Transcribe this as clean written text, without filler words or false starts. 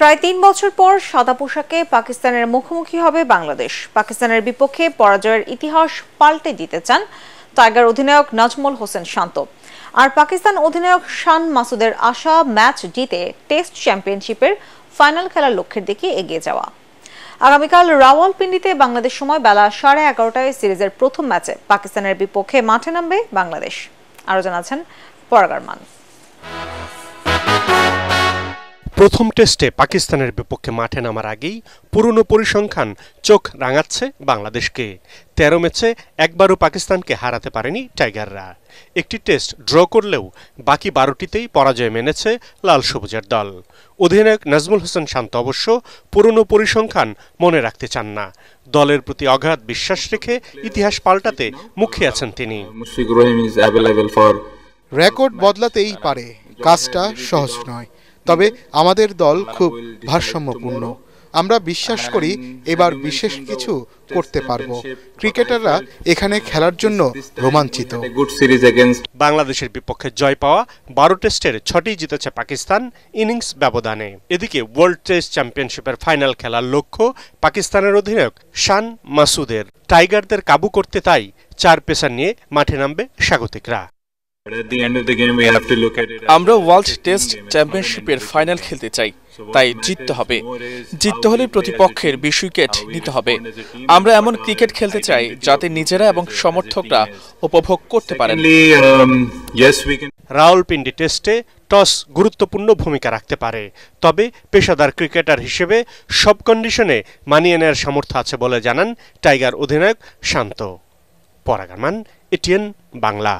প্রায় ৩ বছর পর সাদা পোশাকে পাকিস্তানের মুখোমুখি হবে বাংলাদেশ। পাকিস্তানের বিপক্ষে পরাজয়ের ইতিহাস পাল্টে দিতে চান টাইগার অধিনায়ক নাজমুল হোসেন শান্ত। আর পাকিস্তান অধিনায়ক শান মাসুদের আশা ম্যাচ জিতে টেস্ট চ্যাম্পিয়নশিপের ফাইনাল খেলার লক্ষ্যের দিকে এগিয়ে যাওয়া। আগামীকাল রাওয়ালপিন্ডিতে বাংলাদেশ সময় বেলা 11:30টায় সিরিজের প্রথম ম্যাচে পাকিস্তানের বিপক্ষে মাঠে নামবে বাংলাদেশ। আরো জানাচ্ছেন পরাগারমান। প্রথম টেস্টে পাকিস্তানের বিপক্ষে মাঠে নামার আগেই পুরনো পরিসংখ্যান চোখ রাঙাচ্ছে বাংলাদেশকে। ১৩ ম্যাচে একবারও পাকিস্তানকে হারাতে পারেনি টাইগাররা। একটি টেস্ট ড্র করলেও বাকি ১২টিতেই পরাজয় মেনেছে লাল সবুজের দল। অধিনায়ক নাজমুল হোসেন শান্ত অবশ্য পুরনো পরিসংখ্যান মনে রাখতে চান না। দলের প্রতি অগাধ বিশ্বাস রেখে ইতিহাস পাল্টাতে মুখিয়ে আছেন তিনি। রেকর্ড বদলাতেই পারে, কাজটা সহজ নয়। তবে আমাদের দল খুব ভারসাম্যপূর্ণ। আমরা বিশ্বাস করি এবার বিশেষ কিছু করতে পারবো। ক্রিকেটাররা এখানে খেলার জন্য রোমাঞ্চিত। বাংলাদেশের বিপক্ষে জয় পাওয়া ১২ টেস্টের ৬টি জিতেছে পাকিস্তান ইনিংস ব্যবধানে। এদিকে ওয়ার্ল্ড টেস্ট চ্যাম্পিয়নশিপের ফাইনাল খেলার লক্ষ্য পাকিস্তানের অধিনায়ক শান মাসুদের। টাইগারদের কাবু করতে তাই ৪ পেসার নিয়ে মাঠে নামবে স্বাগতিকরা। আমরা ওয়ার্ল্ড টেস্ট চ্যাম্পিয়নশিপের ফাইনাল খেলতে চাই, তাই জিততে হবে। জিততে হলে প্রতিপক্ষের ২০ উইকেট নিতে হবে। আমরা এমন ক্রিকেট খেলতে চাই যাতে নিজেরা এবং সমর্থকরা উপভোগ করতে পারেন। রাওয়ালপিন্ডি টেস্টে টস গুরুত্বপূর্ণ ভূমিকা রাখতে পারে, তবে পেশাদার ক্রিকেটার হিসেবে সব কন্ডিশনে মানিয়ে নেওয়ার সামর্থ্য আছে বলে জানান টাইগার অধিনায়ক শান্ত। পরাগারমান, এটিএন বাংলা।